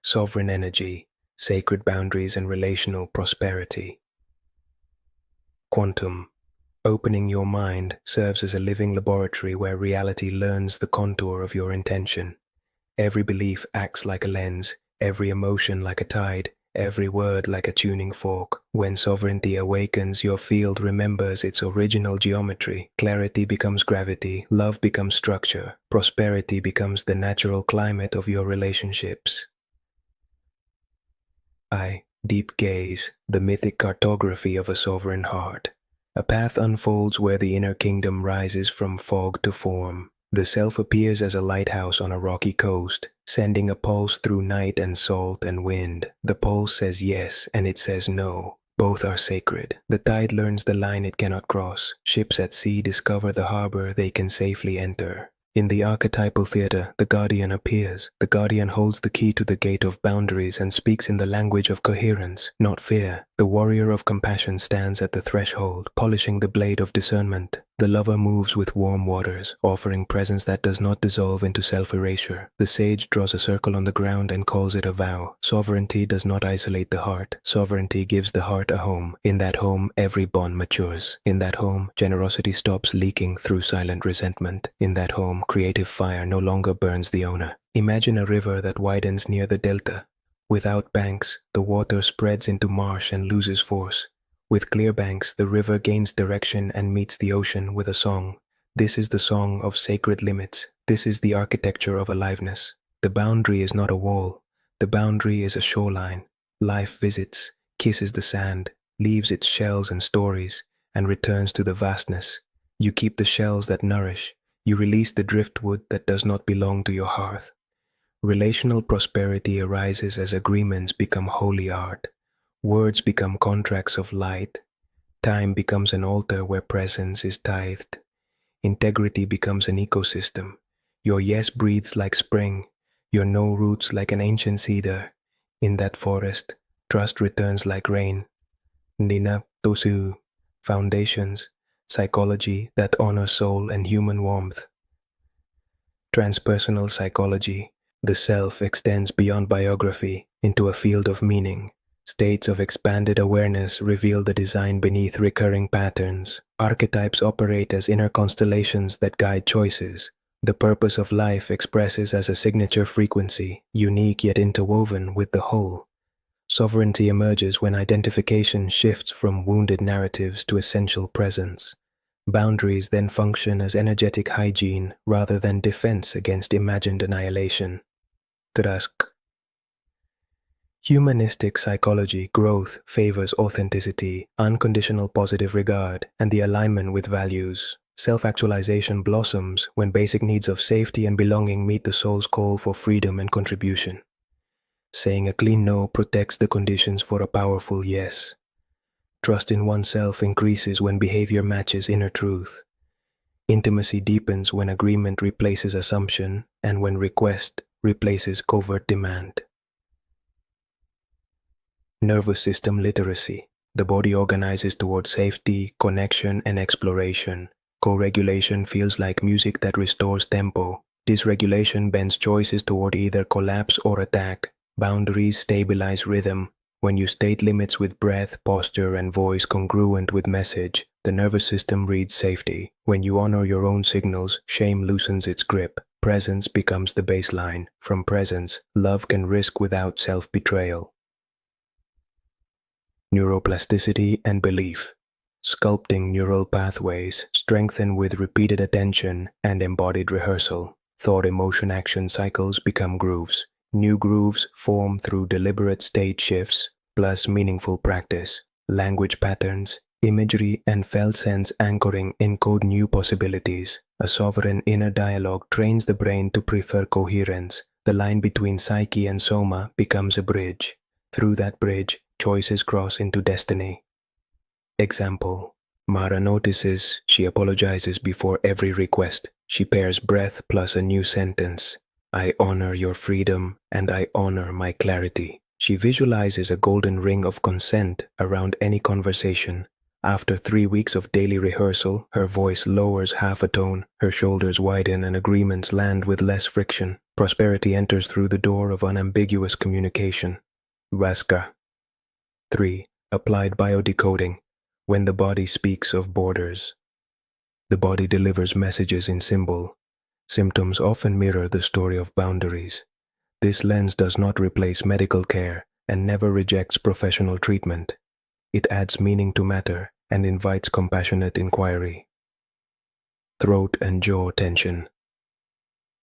sovereign energy, sacred boundaries and relational prosperity. Quantum. Opening your mind serves as a living laboratory where reality learns the contour of your intention. Every belief acts like a lens, every emotion like a tide, every word like a tuning fork. When sovereignty awakens, your field remembers its original geometry. Clarity becomes gravity, love becomes structure, prosperity becomes the natural climate of your relationships. Deep gaze, the mythic cartography of a sovereign heart. A path unfolds where the inner kingdom rises from fog to form. The self appears as a lighthouse on a rocky coast, sending a pulse through night and salt and wind. The pulse says yes, and it says no. Both are sacred. The tide learns the line it cannot cross. Ships at sea discover the harbor they can safely enter. In the archetypal theater, the guardian appears. The guardian holds the key to the gate of boundaries and speaks in the language of coherence, not fear. The warrior of compassion stands at the threshold, polishing the blade of discernment. The lover moves with warm waters, offering presence that does not dissolve into self-erasure. The sage draws a circle on the ground and calls it a vow. Sovereignty does not isolate the heart. Sovereignty gives the heart a home. In that home, every bond matures. In that home, generosity stops leaking through silent resentment. In that home, creative fire no longer burns the owner. Imagine a river that widens near the delta. Without banks, the water spreads into marsh and loses force. With clear banks, the river gains direction and meets the ocean with a song. This is the song of sacred limits. This is the architecture of aliveness. The boundary is not a wall. The boundary is a shoreline. Life visits, kisses the sand, leaves its shells and stories, and returns to the vastness. You keep the shells that nourish. You release the driftwood that does not belong to your hearth. Relational prosperity arises as agreements become holy art. Words become contracts of light. Time becomes an altar where presence is tithed. Integrity becomes an ecosystem. Your yes breathes like spring. Your no roots like an ancient cedar. In that forest, trust returns like rain. Nina Tosu. Foundations. Psychology that honor soul and human warmth. Transpersonal psychology. The self extends beyond biography into a field of meaning. States of expanded awareness reveal the design beneath recurring patterns. Archetypes operate as inner constellations that guide choices. The purpose of life expresses as a signature frequency, unique yet interwoven with the whole. Sovereignty emerges when identification shifts from wounded narratives to essential presence. Boundaries then function as energetic hygiene rather than defense against imagined annihilation. Trask. Humanistic psychology growth favors authenticity, unconditional positive regard, and the alignment with values. Self-actualization blossoms when basic needs of safety and belonging meet the soul's call for freedom and contribution. Saying a clean no protects the conditions for a powerful yes. Trust in oneself increases when behavior matches inner truth. Intimacy deepens when agreement replaces assumption and when request replaces covert demand. Nervous system literacy. The body organizes toward safety, connection, and exploration. Co-regulation feels like music that restores tempo. Dysregulation bends choices toward either collapse or attack. Boundaries stabilize rhythm. When you state limits with breath, posture, and voice congruent with message, the nervous system reads safety. When you honor your own signals, shame loosens its grip. Presence becomes the baseline. From presence, love can risk without self-betrayal. Neuroplasticity and belief. Sculpting neural pathways, strengthen with repeated attention and embodied rehearsal. Thought, emotion, action cycles become grooves. New grooves form through deliberate state shifts, plus meaningful practice. Language patterns, imagery, and felt sense anchoring encode new possibilities. A sovereign inner dialogue trains the brain to prefer coherence. The line between psyche and soma becomes a bridge. Through that bridge, choices cross into destiny. Example. Mara notices she apologizes before every request. She pairs breath plus a new sentence. I honor your freedom and I honor my clarity. She visualizes a golden ring of consent around any conversation. After 3 weeks of daily rehearsal, her voice lowers half a tone, her shoulders widen and agreements land with less friction. Prosperity enters through the door of unambiguous communication. Vaska. 3. Applied biodecoding. When the body speaks of borders. The body delivers messages in symbol. Symptoms often mirror the story of boundaries. This lens does not replace medical care and never rejects professional treatment. It adds meaning to matter and invites compassionate inquiry. Throat and jaw tension.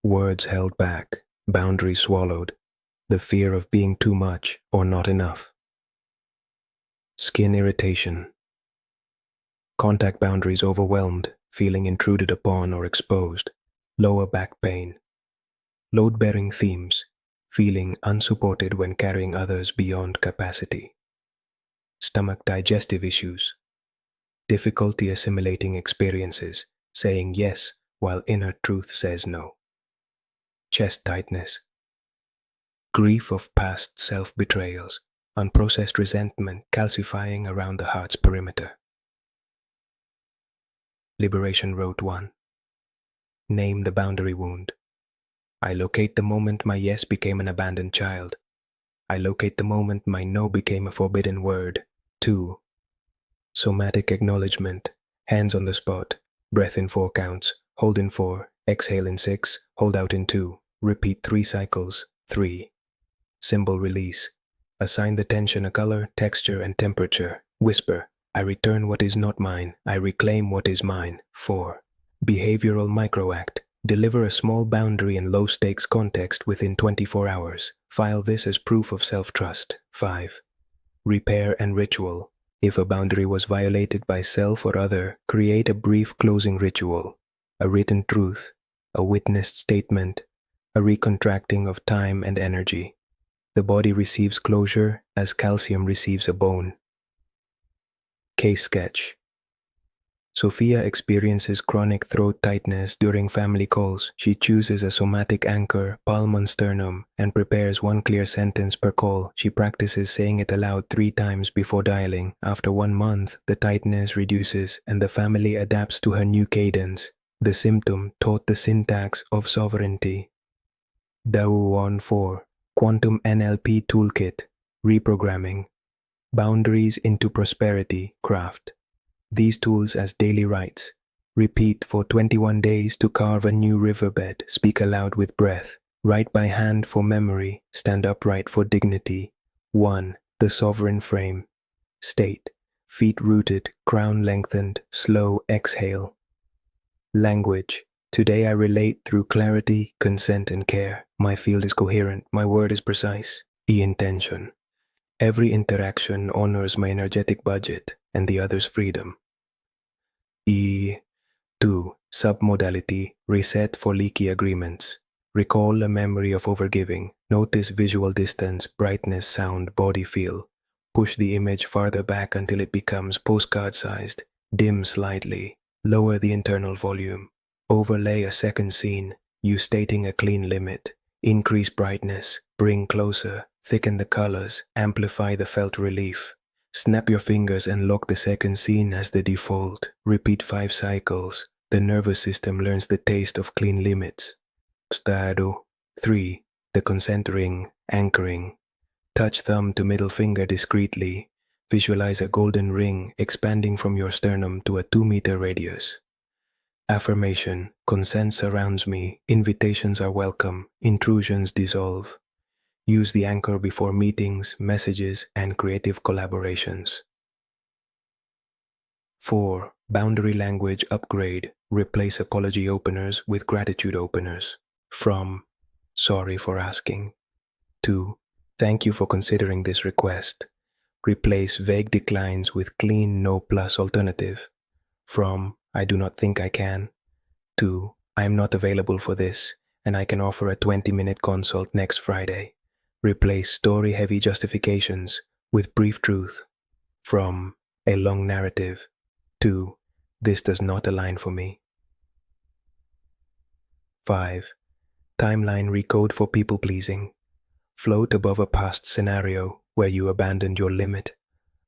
Words held back, boundaries swallowed, the fear of being too much or not enough. Skin irritation. Contact boundaries overwhelmed, feeling intruded upon or exposed. Lower back pain. Load-bearing themes, feeling unsupported when carrying others beyond capacity. Stomach digestive issues. Difficulty assimilating experiences, saying yes while inner truth says no. Chest tightness. Grief of past self-betrayals, unprocessed resentment calcifying around the heart's perimeter. Liberation Road 1. Name the boundary wound. I locate the moment my yes became an abandoned child. I locate the moment my no became a forbidden word. 2. Somatic acknowledgement. Hands on the spot. Breath in 4 counts. Hold in 4. Exhale in 6. Hold out in 2. Repeat 3 cycles. 3. Symbol release. Assign the tension a color, texture, and temperature. Whisper. I return what is not mine. I reclaim what is mine. 4. Behavioral microact. Deliver a small boundary in low-stakes context within 24 hours. File this as proof of self-trust. 5. Repair and ritual. If a boundary was violated by self or other, create a brief closing ritual. A written truth, a witnessed statement, a recontracting of time and energy. The body receives closure as calcium receives a bone. Case sketch. Sophia experiences chronic throat tightness during family calls. She chooses a somatic anchor, palm on sternum, and prepares 1 clear sentence per call. She practices saying it aloud 3 times before dialing. After 1 month, the tightness reduces and the family adapts to her new cadence. The symptom taught the syntax of sovereignty. Dao 4. Quantum NLP Toolkit. Reprogramming. Boundaries into prosperity craft. These tools as daily rites. Repeat for 21 days to carve a new riverbed. Speak aloud with breath. Write by hand for memory. Stand upright for dignity. 1. The sovereign frame. State. Feet rooted, crown lengthened, slow exhale. Language. Today I relate through clarity, consent, and care. My field is coherent. My word is precise. Intention. Every interaction honors my energetic budget and the other's freedom. 2. Submodality. Reset for leaky agreements. Recall a memory of overgiving. Notice visual distance, brightness, sound, body feel. Push the image farther back until it becomes postcard-sized. Dim slightly. Lower the internal volume. Overlay a second scene, you stating a clean limit. Increase brightness. Bring closer. Thicken the colors. Amplify the felt relief. Snap your fingers and lock the second scene as the default. Repeat 5 cycles. The nervous system learns the taste of clean limits. Estado. 3. The consent ring, anchoring. Touch thumb to middle finger discreetly. Visualize a golden ring expanding from your sternum to a 2-meter radius. Affirmation. Consent surrounds me. Invitations are welcome. Intrusions dissolve. Use the anchor before meetings, messages, and creative collaborations. 4. Boundary language upgrade. Replace apology openers with gratitude openers. From, sorry for asking. 2. Thank you for considering this request. Replace vague declines with clean no plus alternative. From, I do not think I can. 2. I am not available for this, and I can offer a 20-minute consult next Friday. Replace story-heavy justifications with brief truth. From, a long narrative. 2. This does not align for me. 5. Timeline recode for people-pleasing. Float above a past scenario where you abandoned your limit.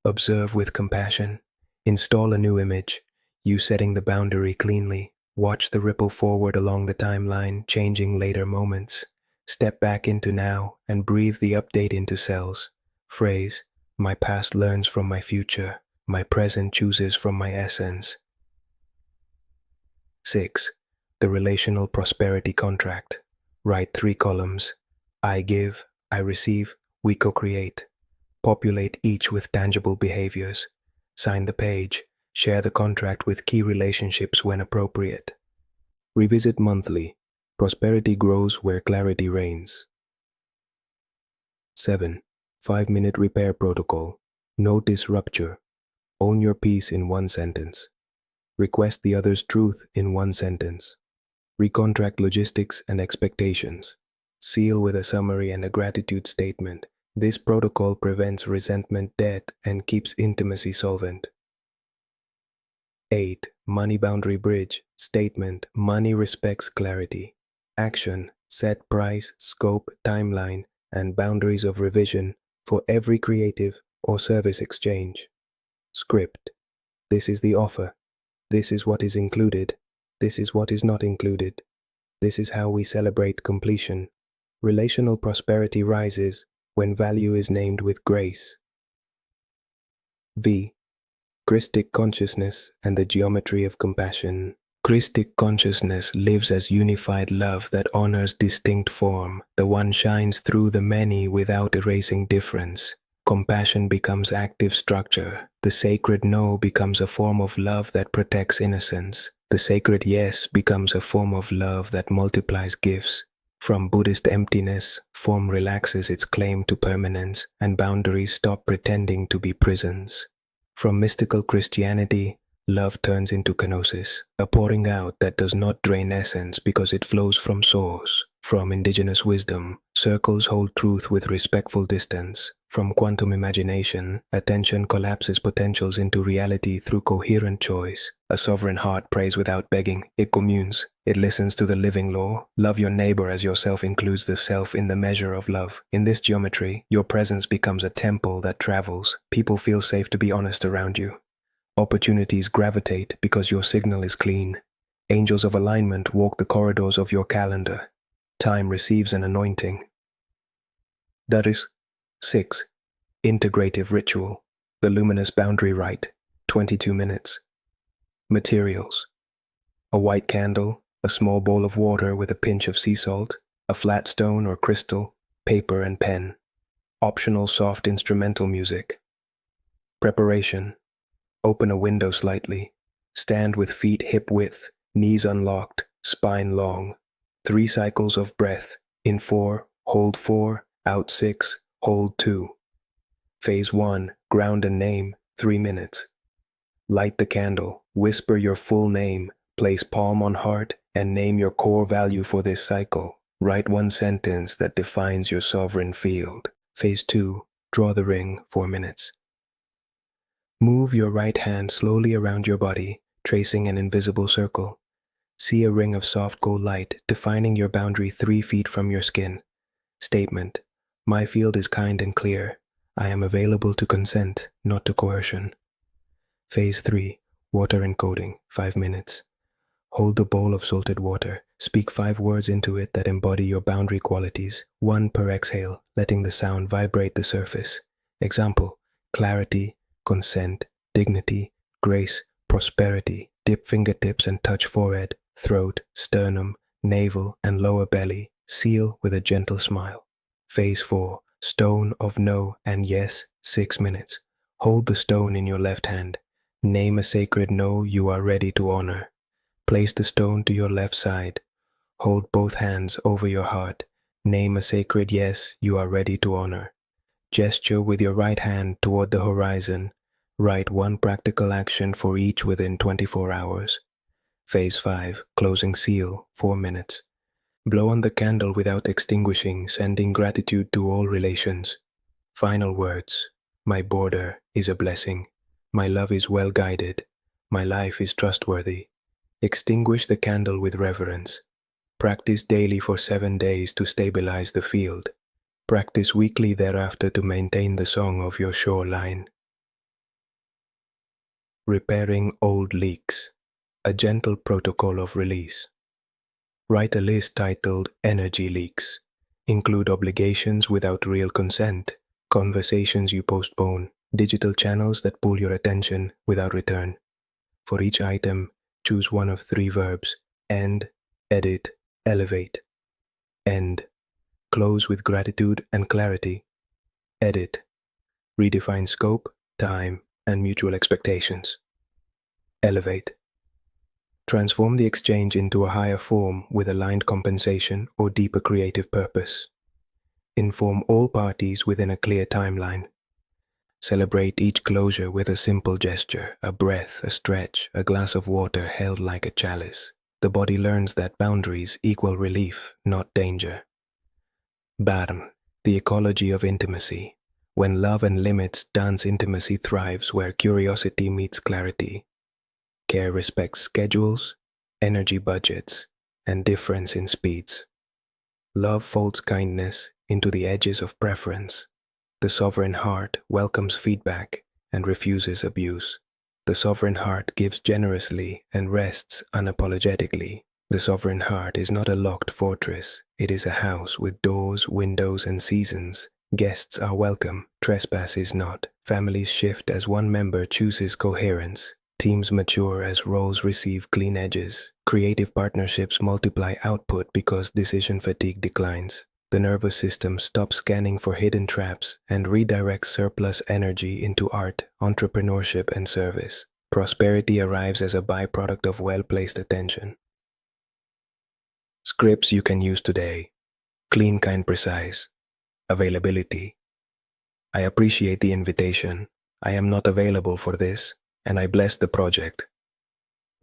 Observe with compassion. Install a new image. You setting the boundary cleanly. Watch the ripple forward along the timeline, changing later moments. Step back into now and breathe the update into cells. Phrase, my past learns from my future. My present chooses from my essence. 6. The relational prosperity contract. Write 3 columns. I give, I receive, we co-create. Populate each with tangible behaviors. Sign the page. Share the contract with key relationships when appropriate. Revisit monthly. Prosperity grows where clarity reigns. 7. 5-minute repair protocol. Notice rupture. Own your peace in 1 sentence. Request the other's truth in 1 sentence. Recontract logistics and expectations. Seal with a summary and a gratitude statement. This protocol prevents resentment debt and keeps intimacy solvent. 8. Money boundary bridge. Statement. Money respects clarity. Action. Set price, scope, timeline, and boundaries of revision for every creative or service exchange. Script. This is the offer. This is what is included. This is what is not included. This is how we celebrate completion. Relational prosperity rises when value is named with grace. V. Christic consciousness and the geometry of compassion. Christic consciousness lives as unified love that honors distinct form. The one shines through the many without erasing difference. Compassion becomes active structure. The sacred no becomes a form of love that protects innocence. The sacred yes becomes a form of love that multiplies gifts. From Buddhist emptiness, form relaxes its claim to permanence, and boundaries stop pretending to be prisons. From mystical Christianity, love turns into kenosis, a pouring out that does not drain essence because it flows from source. From indigenous wisdom, circles hold truth with respectful distance. From quantum imagination, attention collapses potentials into reality through coherent choice. A sovereign heart prays without begging. It communes. It listens to the living law. Love your neighbor as yourself includes the self in the measure of love. In this geometry, your presence becomes a temple that travels. People feel safe to be honest around you. Opportunities gravitate because your signal is clean. Angels of alignment walk the corridors of your calendar. Time receives an anointing. That is 6. Integrative ritual. The luminous boundary rite. 22 minutes. Materials. A white candle, a small bowl of water with a pinch of sea salt, a flat stone or crystal, paper and pen. Optional soft instrumental music. Preparation. Open a window slightly. Stand with feet hip width, knees unlocked, spine long. 3 cycles of breath. In 4, hold 4, out 6, hold 2. Phase 1, ground and name, 3 minutes. Light the candle, whisper your full name, place palm on heart, and name your core value for this cycle. Write 1 sentence that defines your sovereign field. Phase 2, draw the ring, 4 minutes. Move your right hand slowly around your body, tracing an invisible circle. See a ring of soft gold light defining your boundary 3 feet from your skin. Statement. My field is kind and clear. I am available to consent, not to coercion. Phase 3. Water encoding, 5 minutes. Hold the bowl of salted water. Speak 5 words into it that embody your boundary qualities, 1 per exhale, letting the sound vibrate the surface. Example, clarity, consent, dignity, grace, prosperity. Dip fingertips and touch forehead, throat, sternum, navel, and lower belly. Seal with a gentle smile. Phase 4. Stone of no and yes, 6 minutes. Hold the stone in your left hand. Name a sacred no you are ready to honor. Place the stone to your left side. Hold both hands over your heart. Name a sacred yes you are ready to honor. Gesture with your right hand toward the horizon. Write 1 practical action for each within 24 hours. Phase 5. Closing seal, 4 minutes. Blow on the candle without extinguishing, sending gratitude to all relations. Final words. My border is a blessing. My love is well guided. My life is trustworthy. Extinguish the candle with reverence. Practice daily for 7 days to stabilize the field. Practice weekly thereafter to maintain the song of your shoreline. Repairing old leaks. A gentle protocol of release. Write a list titled Energy Leaks. include obligations without real consent, conversations you postpone, digital channels that pull your attention without return. For each item, choose one of 3 verbs: end, edit, elevate. End. Close with gratitude and clarity. Edit. Redefine scope, time, and mutual expectations. Elevate. Transform the exchange into a higher form with aligned compensation or deeper creative purpose. Inform all parties within a clear timeline. Celebrate each closure with a simple gesture, a breath, a stretch, a glass of water held like a chalice. The body learns that boundaries equal relief, not danger. Barn, the ecology of intimacy. When love and limits dance, intimacy thrives where curiosity meets clarity. Care respects schedules, energy budgets, and difference in speeds. Love folds kindness into the edges of preference. The sovereign heart welcomes feedback and refuses abuse. The sovereign heart gives generously and rests unapologetically. The sovereign heart is not a locked fortress. It is a house with doors, windows, and seasons. Guests are welcome, trespass is not. Families shift as one member chooses coherence. Teams mature as roles receive clean edges. Creative partnerships multiply output because decision fatigue declines. The nervous system stops scanning for hidden traps and redirects surplus energy into art, entrepreneurship, and service. Prosperity arrives as a byproduct of well-placed attention. Scripts you can use today. Clean, kind, precise. Availability. I appreciate the invitation. I am not available for this, and I bless the project.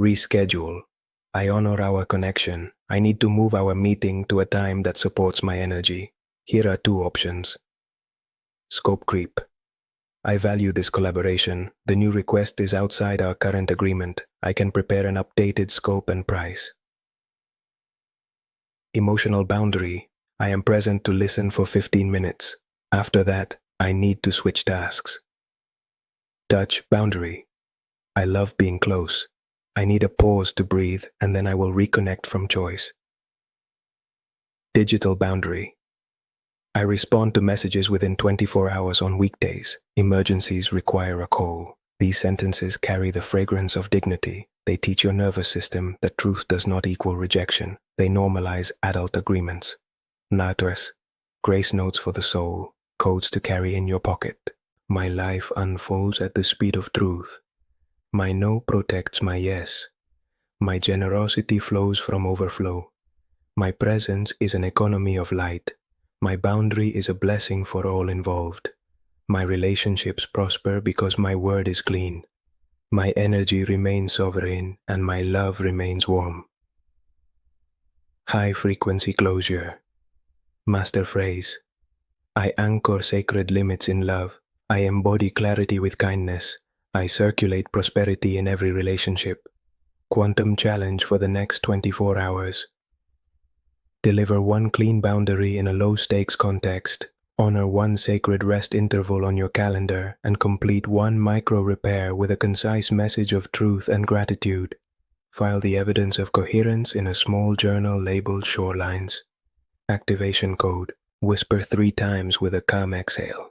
Reschedule. I honor our connection. I need to move our meeting to a time that supports my energy. Here are 2 options. Scope creep. I value this collaboration. The new request is outside our current agreement. I can prepare an updated scope and price. Emotional boundary. I am present to listen for 15 minutes. After that, I need to switch tasks. Touch boundary. I love being close. I need a pause to breathe, and then I will reconnect from choice. Digital boundary. I respond to messages within 24 hours on weekdays. Emergencies require a call. These sentences carry the fragrance of dignity. They teach your nervous system that truth does not equal rejection. They normalize adult agreements. Natras, grace notes for the soul, codes to carry in your pocket. My life unfolds at the speed of truth. My no protects my yes. My generosity flows from overflow. My presence is an economy of light. My boundary is a blessing for all involved. My relationships prosper because my word is clean. My energy remains sovereign and my love remains warm. High frequency closure. Master phrase. I anchor sacred limits in love. I embody clarity with kindness. I circulate prosperity in every relationship. Quantum challenge for the next 24 hours. Deliver 1 clean boundary in a low-stakes context. Honor 1 sacred rest interval on your calendar and complete 1 micro-repair with a concise message of truth and gratitude. File the evidence of coherence in a small journal labeled Shorelines. Activation code. Whisper 3 times with a calm exhale.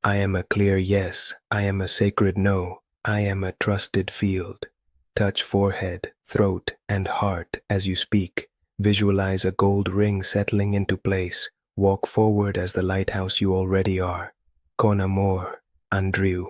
I am a clear yes. I am a sacred no. I am a trusted field. Touch forehead, throat, and heart as you speak. Visualize a gold ring settling into place. Walk forward as the lighthouse you already are. Con amor, Andrew.